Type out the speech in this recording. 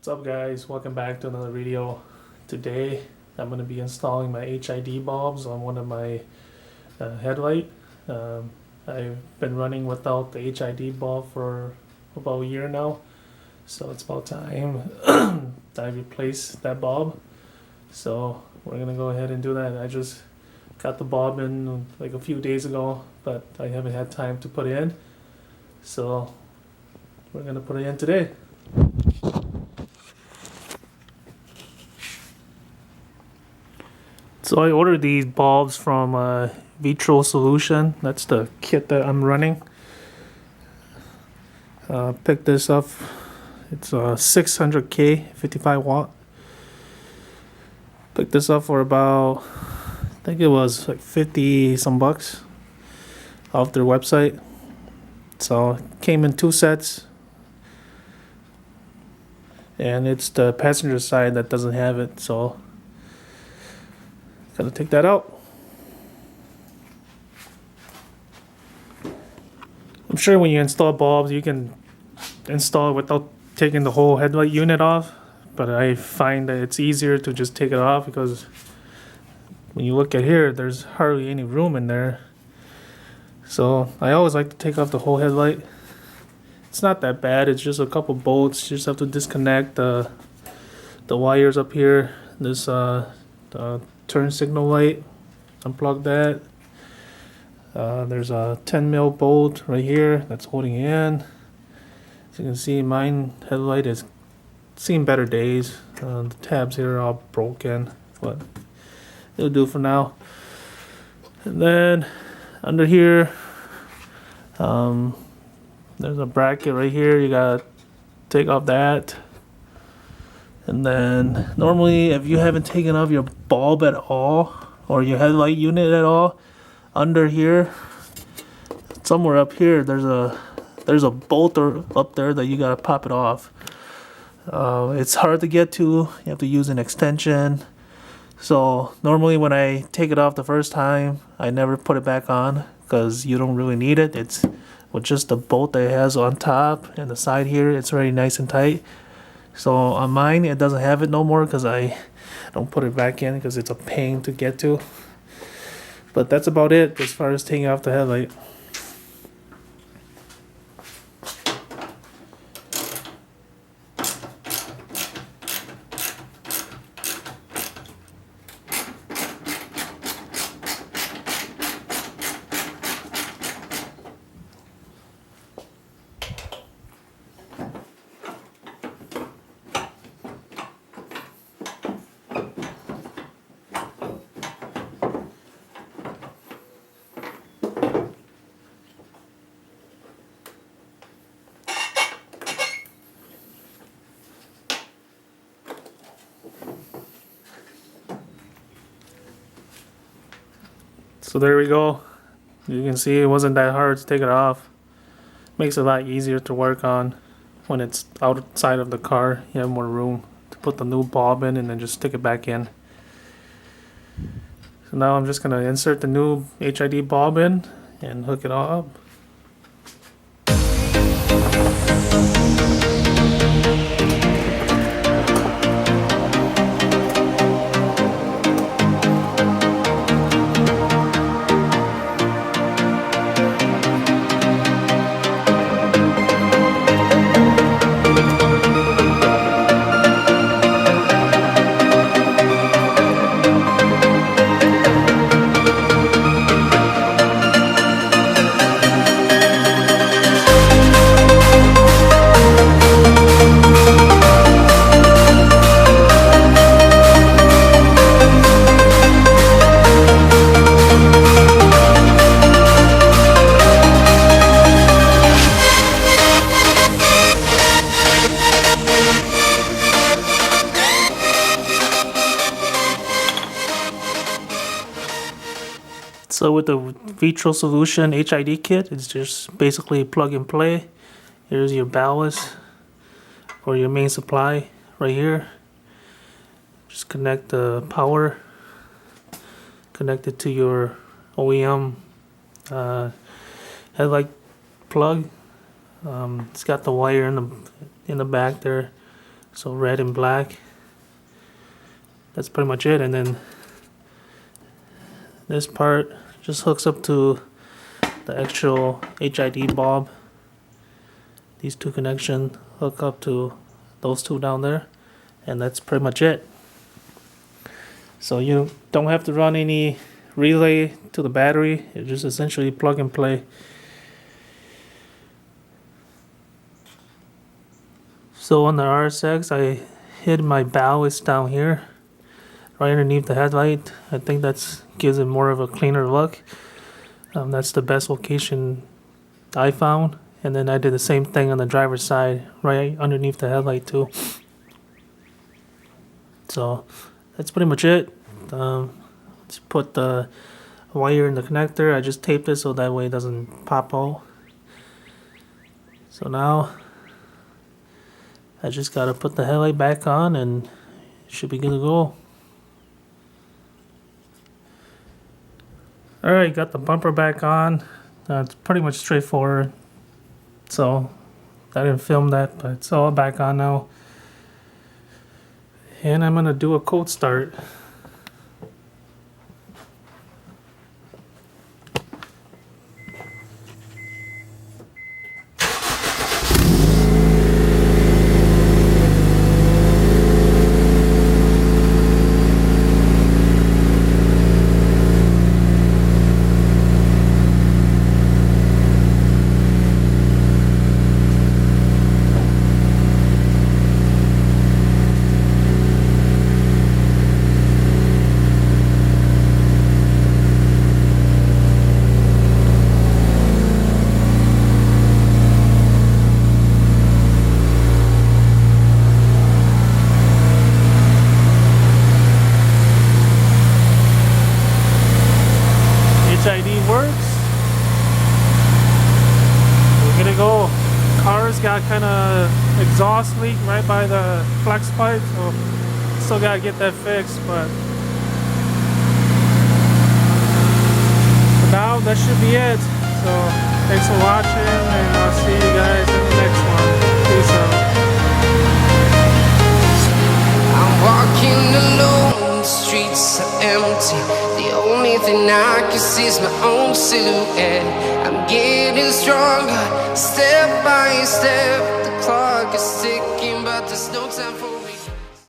What's up guys, welcome back to another video. Today I'm going to be installing my HID bulbs on one of my headlight. I've been running without the HID bulb for about a year now, so it's about time I replace that bulb. So we're going to go ahead and do that. I just got the bulb in like a few days ago, but I haven't had time to put it in, so we're going to put it in today. So I ordered these bulbs from Vitro Solution. That's the kit that I'm running. Picked this up. It's a 600K 55 watt. Picked this up for about, I think it was like 50 some bucks off their website. So it came in two sets, and it's the passenger side that doesn't have it, so gotta take that out. I'm sure when you install bulbs you can install it without taking the whole headlight unit off, but I find that it's easier to just take it off because when you look at here there's hardly any room in there. So I always like to take off the whole headlight. It's not that bad, it's just a couple bolts. You just have to disconnect the wires up here. This turn signal light, unplug that. There's a 10mm bolt right here that's holding it in. As you can see, mine headlight is seen better days. The tabs here are all broken, but it'll do for now. And then under here, there's a bracket right here. You gotta take off that. And then normally if you haven't taken off your bulb at all or your headlight unit at all, under here, somewhere up here, there's a bolt up there that you gotta pop it off. It's hard to get to. You have to use an extension. So normally when I take it off the first time, I never put it back on because you don't really need it. It's with just the bolt that it has on top and the side here, it's already nice and tight. So on mine, it doesn't have it no more because I don't put it back in because it's a pain to get to. But that's about it as far as taking off the headlight. So there we go. You can see it wasn't that hard to take it off. Makes it a lot easier to work on when it's outside of the car. You have more room to put the new bulb in and then just stick it back in. So now I'm just gonna insert the new HID bulb in and hook it all up. So with the Vitro Solution HID kit, it's just basically plug and play. Here's your ballast or your main supply right here. Just connect the power, connect it to your OEM headlight plug. It's got the wire in the back there, So red and black. That's pretty much it. And then this part just hooks up to the actual HID bulb. These two connections hook up to those two down there, and that's pretty much it. So you don't have to run any relay to the battery. You just essentially plug and play. So on the RSX, I hid my ballast down here, right underneath the headlight. I think that gives it more of a cleaner look. That's the best location I found. And then I did the same thing on the driver's side, right underneath the headlight too. So that's pretty much it. Let's put the wire in the connector. I just taped it so that way it doesn't pop out. So now I just gotta put the headlight back on and it should be good to go. Alright, got the bumper back on. It's pretty much straightforward. So I didn't film that, but it's all back on now. And I'm gonna do a cold start. HID works. We're gonna go. Car's got kind of exhaust leak right by the flex pipe, so still gotta get that fixed. But for now, that should be it. So thanks for watching, and I'll see you guys in the next one. Peace out. I'm walking alone, the streets are empty. The only thing I can see is my own silhouette. I'm getting stronger, step by step. The clock is ticking, but there's no time for